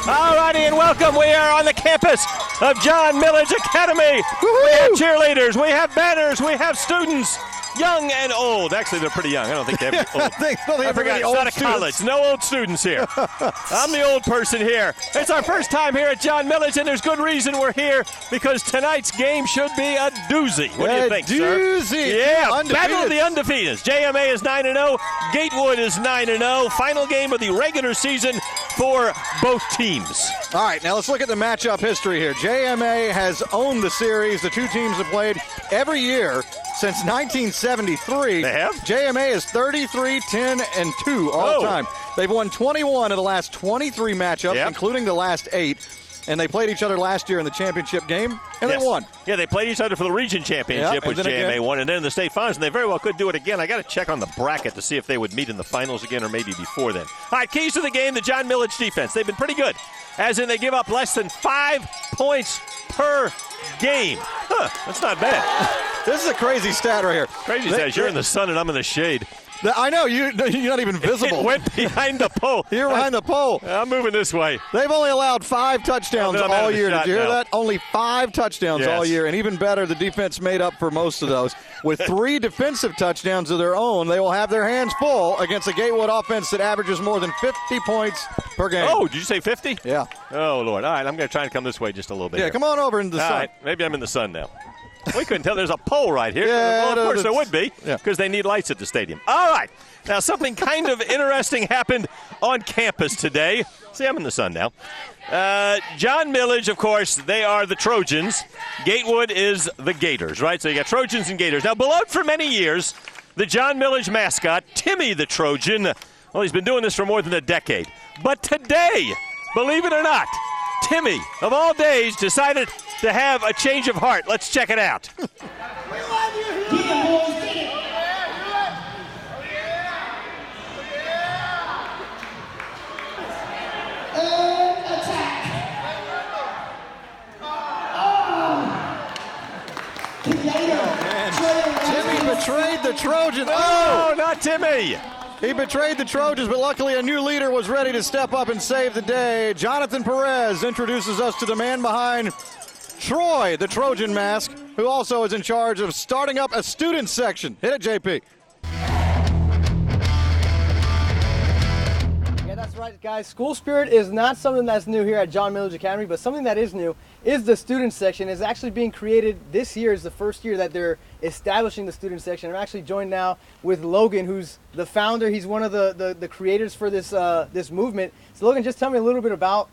All righty, and welcome. We are on the campus of John Milledge Academy. Woo-hoo! We have cheerleaders, we have banners, we have students, young and old. Actually, they're pretty young. I don't think they have old. I forgot, it's not a college. No old students here. I'm the old person here. It's our first time here at John Milledge, and there's good reason we're here because tonight's game should be a doozy. What do you think, doozy. sir? Yeah, Battle of the Undefeateds. JMA is 9-0. Gatewood is 9-0. Final game of the regular season for both teams. All right, now let's look at the matchup history here. JMA has owned the series. The two teams have played every year since 1973. They have? JMA is 33-10-2 all time. They've won 21 of the last 23 matchups, including the last 8. And they played each other last year in the championship game, and they won. Yeah, they played each other for the region championship, which JMA won, and then in the state finals, and they very well could do it again. I got to check on the bracket to see if they would meet in the finals again or maybe before then. All right, keys to the game, the John Milledge defense. They've been pretty good, as in they give up less than 5 points per game. That's not bad. This is a crazy stat right here. Crazy stat. You're in the sun and I'm in the shade. I know, you're not even visible. It went behind the pole. You're behind the pole. I'm moving this way. They've only allowed 5 touchdowns all year. Did you hear that? Only 5 touchdowns all year. And even better, the defense made up for most of those. With 3 defensive touchdowns of their own, they will have their hands full against a Gatewood offense that averages more than 50 points per game. Oh, did you say 50? Yeah. Oh, Lord. All right, I'm going to try and come this way just a little bit. Yeah, come on over into the sun. All right, maybe I'm in the sun now. We couldn't tell. There's a pole right here. Yeah, well, of course there would be because they need lights at the stadium. All right. Now, something kind of interesting happened on campus today. See, I'm in the sun now. John Milledge, of course, they are the Trojans. Gatewood is the Gators, right? So you got Trojans and Gators. Now, beloved for many years, the John Milledge mascot, Timmy the Trojan, well, he's been doing this for more than a decade. But today, believe it or not, Timmy, of all days, decided to have a change of heart. Let's check it out. Timmy betrayed the Trojans. Oh, not Timmy. He betrayed the Trojans, but luckily a new leader was ready to step up and save the day. Jonathan Perez introduces us to the man behind Troy, the Trojan mask, who also is in charge of starting up a student section. Hit it, JP. Yeah, that's right, guys. School spirit is not something that's new here at John Milledge Academy, but something that is new is the student section. It's actually being created this year. Is the first year that they're establishing the student section. I'm actually joined now with Logan, who's the founder. He's one of the creators for this this movement. So Logan, just tell me a little bit about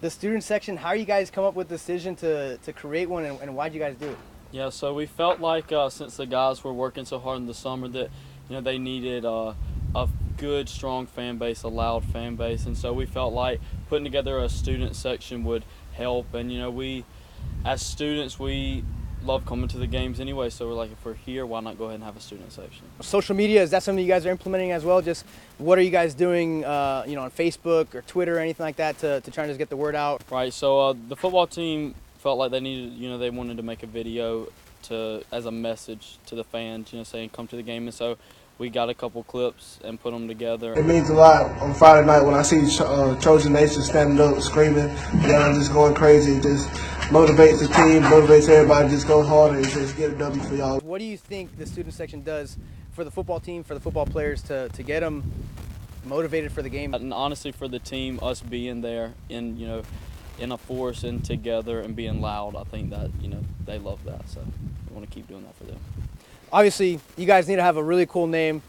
the student section. How you guys come up with the decision to create one, and why'd you guys do it? Yeah, so we felt like since the guys were working so hard in the summer that they needed a good, strong fan base, a loud fan base, and so we felt like putting together a student section would help. And we, as students, we love coming to the games anyway, so we're like, if we're here, why not go ahead and have a student section? Social media, is that something you guys are implementing as well? Just what are you guys doing on Facebook or Twitter or anything like that to try and just get the word out? Right, so the football team felt like they needed, they wanted to make a video as a message to the fans, saying come to the game, and so we got a couple clips and put them together. It means a lot on Friday night when I see Trojan Nation standing up, screaming, just going crazy. It just motivates the team, motivates everybody, just go harder and just get a W for y'all. What do you think the student section does for the football team, for the football players to get them motivated for the game? And honestly, for the team, us being there in a force and together and being loud, I think that they love that, so we want to keep doing that for them. Obviously, you guys need to have a really cool name.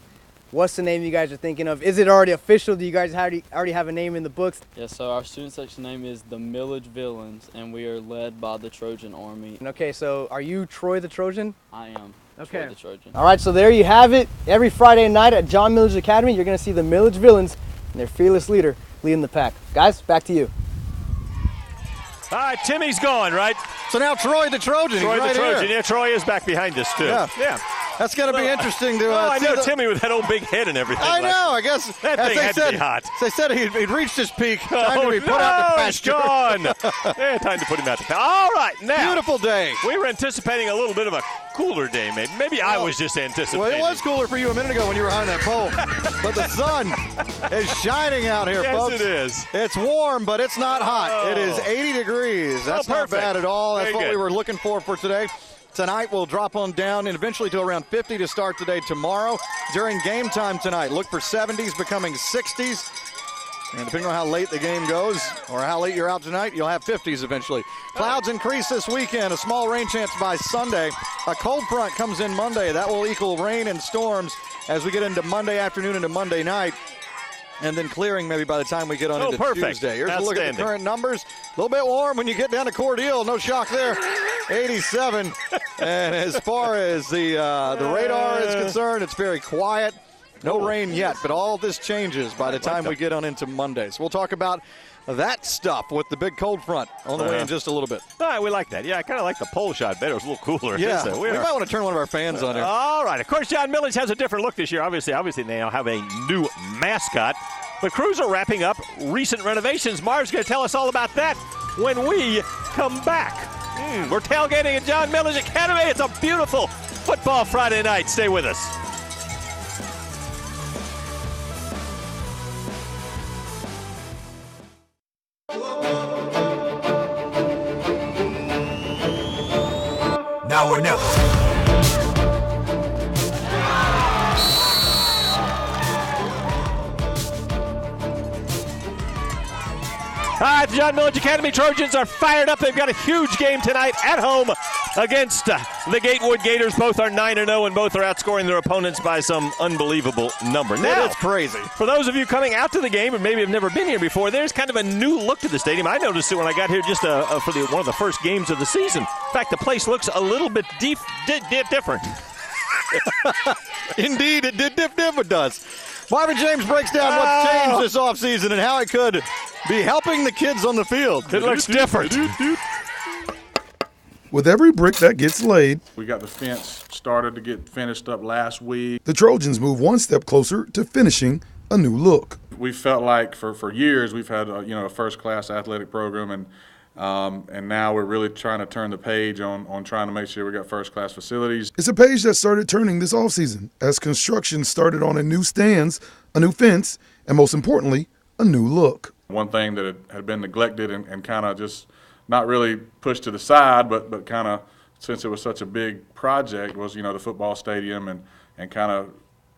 What's the name you guys are thinking of? Is it already official? Do you guys already have a name in the books? Yeah, so our student section name is the Milledge Villains, and we are led by the Trojan Army. Okay, so are you Troy the Trojan? I am. Okay. Troy the Trojan. All right, so there you have it. Every Friday night at John Milledge Academy, you're going to see the Milledge Villains and their fearless leader leading the pack. Guys, back to you. All right, Timmy's gone, right? So now Troy the Trojan. Troy right the Trojan. Here. Yeah, Troy is back behind us, too. Yeah. That's going to be interesting to I know see Timmy with that old big head and everything. I know, I guess. That thing had to be hot. They said he'd reached his peak. Time to be put out to pasture. Gone. Yeah, time to put him out to pasture. All right, now. Beautiful day. We were anticipating a little bit of a cooler day, maybe. Maybe I was just anticipating. Well, it was cooler for you a minute ago when you were behind that pole. But the sun is shining out here, folks. Yes, it is. It's warm, but it's not hot. Oh. It is 80 degrees. That's not bad at all. That's what we were looking for today. Tonight we'll drop on down and eventually to around 50 to start today. Tomorrow, during game time tonight, look for 70s becoming 60s. And depending on how late the game goes or how late you're out tonight, you'll have 50s eventually. Clouds increase this weekend. A small rain chance by Sunday. A cold front comes in Monday. That will equal rain and storms as we get into Monday afternoon into Monday night. And then clearing maybe by the time we get on into Tuesday. Here's a look at the current numbers. A little bit warm when you get down to Cordele. No shock there. 87. And as far as the radar is concerned, it's very quiet. No rain yet, but all this changes by the time we get on into Monday. So we'll talk about that stuff with the big cold front on the way in just a little bit. All right, we like that. Yeah, I kind of like the pole shot better. It was a little cooler. Yeah, we might want to turn one of our fans on here. All right. Of course, John Milledge has a different look this year. Obviously, they now have a new mascot. But crews are wrapping up recent renovations. Marv's going to tell us all about that when we come back. We're tailgating at John Milledge Academy. It's a beautiful football Friday night. Stay with us. Now or never. All right, the John Milledge Academy Trojans are fired up. They've got a huge game tonight at home against the Gatewood Gators. Both are 9-0, and both are outscoring their opponents by some unbelievable number. Now, it's crazy. For those of you coming out to the game and maybe have never been here before, there's kind of a new look to the stadium. I noticed it when I got here just for one of the first games of the season. In fact, the place looks a little bit different. Indeed, it does. Marvin James breaks down what's changed this offseason and how it could be helping the kids on the field. It looks different. With every brick that gets laid, we got the fence started to get finished up last week. The Trojans move one step closer to finishing a new look. We felt like for years we've had a first-class athletic program, and now we're really trying to turn the page on trying to make sure we got first-class facilities. It's a page that started turning this offseason as construction started on a new stands, a new fence, and most importantly, a new look. One thing that had been neglected and kind of just not really pushed to the side, but kind of since it was such a big project was, the football stadium and kind of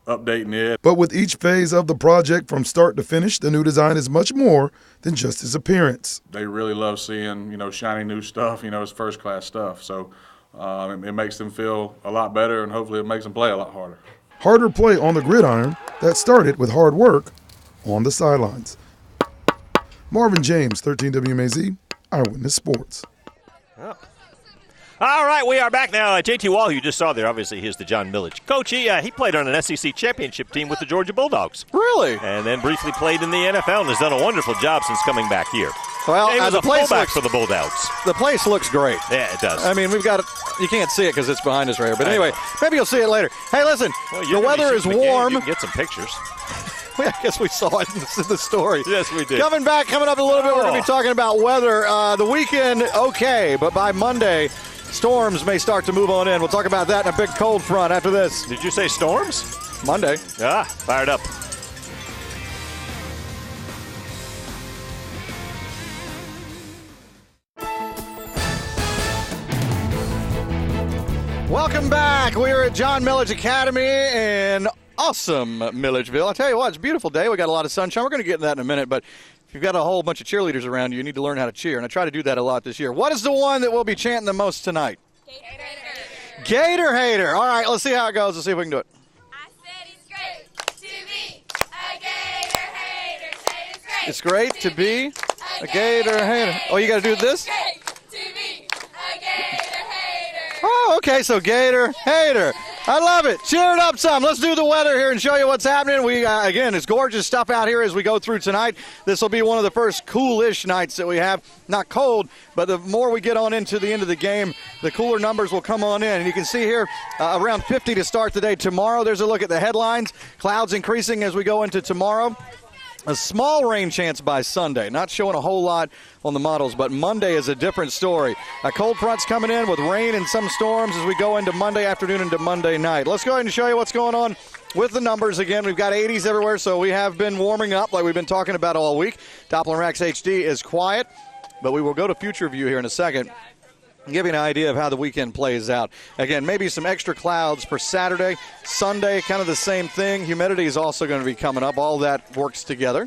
updating it. But with each phase of the project from start to finish, the new design is much more than just its appearance. They really love seeing, shiny new stuff, it's first-class stuff. So it makes them feel a lot better, and hopefully it makes them play a lot harder. Harder play on the gridiron that started with hard work on the sidelines. Marvin James, 13 WMAZ, Eyewitness Sports. Oh. All right, we are back now. JT Wall, who you just saw there, obviously he's the John Milledge coach. He played on an SEC championship team with the Georgia Bulldogs. Really? And then briefly played in the NFL and has done a wonderful job since coming back here. Well, he was a fullback for the Bulldogs. The place looks great. Yeah, it does. I mean, we've got it. You can't see it because it's behind us right here. But anyway, maybe you'll see it later. Hey, listen, the weather is warm. You can get some pictures. I guess we saw it in the story. Yes, we did. Coming up a little bit, we're going to be talking about weather. The weekend, okay, but by Monday, storms may start to move on in. We'll talk about that in a big cold front after this. Did you say storms? Monday. Yeah, fired up. Welcome back. We're at John Milledge Academy in awesome Milledgeville. I'll tell you what, it's a beautiful day. We got a lot of sunshine. We're going to get into that in a minute, but if you've got a whole bunch of cheerleaders around you, you need to learn how to cheer, and I try to do that a lot this year. What is the one that we'll be chanting the most tonight? Gator Hater. Gator Hater. All right, let's see how it goes. Let's see if we can do it. I said it's great to be a Gator Hater. Say It's great to be a Gator Hater. Oh, you got to do this? Great to be a Gator Hater. Oh, okay, so Gator Hater. I love it. Cheer it up some. Let's do the weather here and show you what's happening. We again, it's gorgeous stuff out here as we go through tonight. This will be one of the first coolish nights that we have. Not cold, but the more we get on into the end of the game, the cooler numbers will come on in. And you can see here around 50 to start the day. Tomorrow, there's a look at the headlines. Clouds increasing as we go into tomorrow. A small rain chance by Sunday. Not showing a whole lot on the models, but Monday is a different story. A cold front's coming in with rain and some storms as we go into Monday afternoon into Monday night. Let's go ahead and show you what's going on with the numbers again. We've got 80s everywhere, so we have been warming up like we've been talking about all week. Doppler Max HD is quiet, but we will go to Future View here in a second. Give you an idea of how the weekend plays out. Again, maybe some extra clouds for Saturday. Sunday, kind of the same thing. Humidity is also going to be coming up. All that works together.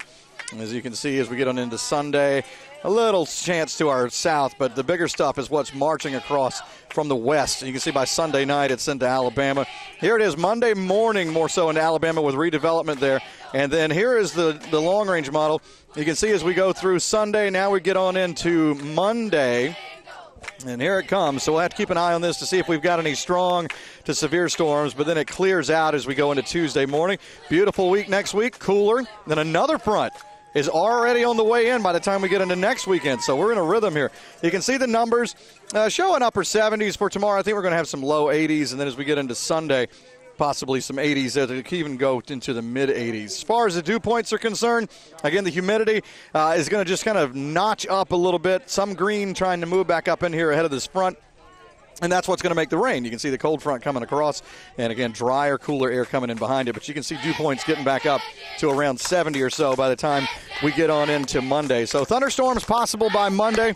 As you can see, as we get on into Sunday, a little chance to our south, but the bigger stuff is what's marching across from the west. You can see by Sunday night it's into Alabama. Here it is Monday morning more so into Alabama with redevelopment there. And then here is the long-range model. You can see as we go through Sunday, now we get on into Monday. And here it comes. So we'll have to keep an eye on this to see if we've got any strong to severe storms. But then it clears out as we go into Tuesday morning. Beautiful week next week, cooler. Then another front is already on the way in by the time we get into next weekend. So we're in a rhythm here. You can see the numbers showing upper 70s for tomorrow. I think we're going to have some low 80s. And then as we get into Sunday, possibly some 80s that could even go into the mid-80s. As far as the dew points are concerned, again, the humidity is going to just kind of notch up a little bit. Some green trying to move back up in here ahead of this front. And that's what's going to make the rain. You can see the cold front coming across, and again, drier, cooler air coming in behind it. But you can see dew points getting back up to around 70 or so by the time we get on into Monday. So thunderstorms possible by Monday,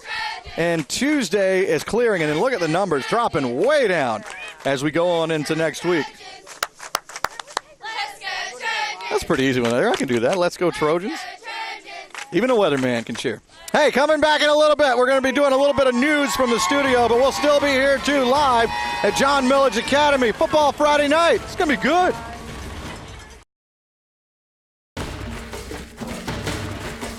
and Tuesday is clearing. And then look at the numbers dropping way down as we go on into next week. That's pretty easy one there. I can do that. Let's go Trojans. Even a weatherman can cheer. Hey, coming back in a little bit, we're going to be doing a little bit of news from the studio, but we'll still be here, too, live at John Milledge Academy. Football Friday night. It's going to be good.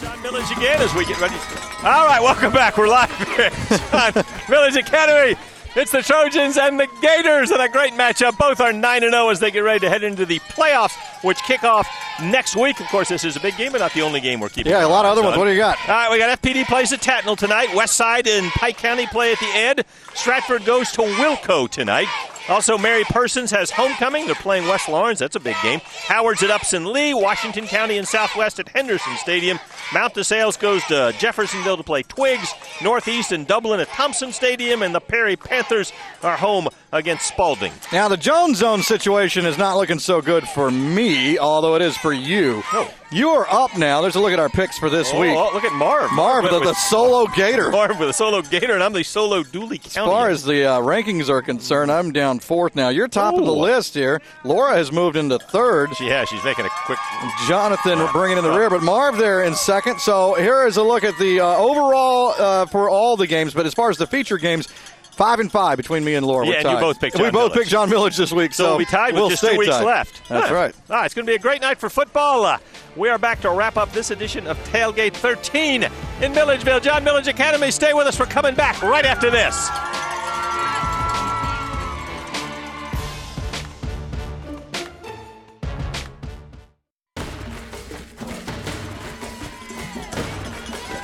John Milledge again as we get ready. All right, welcome back. We're live here at John Milledge Academy. It's the Trojans and the Gators in a great matchup. Both are 9-0 as they get ready to head into the playoffs, which kick off next week. Of course, this is a big game, but not the only game we're keeping. Yeah, a lot of other ones. What do you got? All right, we got FPD plays at Tatnall tonight. Westside and Pike County play at the Ed. Stratford goes to Wilco tonight. Also, Mary Persons has homecoming. They're playing West Lawrence. That's a big game. Howard's at Upson Lee. Washington County and Southwest at Henderson Stadium. Mount DeSales goes to Jeffersonville to play Twiggs. Northeast and Dublin at Thompson Stadium. And the Perry Panthers are home against Spalding. Now, the Jones Zone situation is not looking so good for me, although it is for you. Oh. You are up now. There's a look at our picks for this week. Oh, look at Marv. Marv with the solo Gator. Marv with a solo Gator, and I'm the solo Dooley County. As far as the rankings are concerned, I'm down fourth now. You're top of the list here. Laura has moved into third. She's making a quick. Jonathan bringing in the rear, but Marv there in second. So here is a look at the overall for all the games, but as far as the feature games, 5-5 between me and Laura. Yeah, and you both picked John We both Milledge. picked John Milledge this week. So we'll be tied with just 2 weeks left. That's right. All right, it's going to be a great night for football. We are back to wrap up this edition of Tailgate 13 in Milledgeville. John Milledge Academy, stay with us. We're coming back right after this.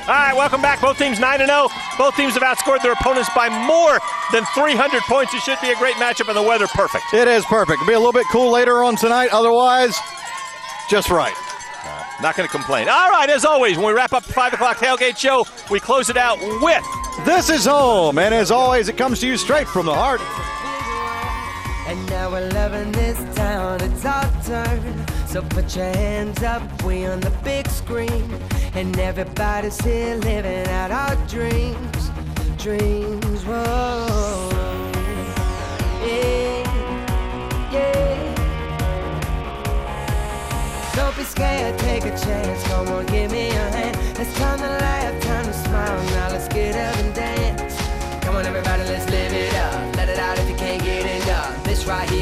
All right, welcome back. Both teams 9-0. Both teams have outscored their opponents by more than 300 points. It should be a great matchup, and the weather perfect. It is perfect. It'll be a little bit cool later on tonight. Otherwise, just right. Not going to complain. All right, as always, when we wrap up the 5 o'clock tailgate show, we close it out with This Is Home. And as always, it comes to you straight from the heart. And now we're loving this town, it's our turn. So put your hands up, we on the big screen. And everybody's here living out our dreams. Dreams, whoa. Yeah, yeah. Don't be scared, take a chance, come on, give me a hand. It's time to laugh, time to smile, now let's get up and dance. Come on everybody, let's live it up. Let it out if you can't get enough. This right here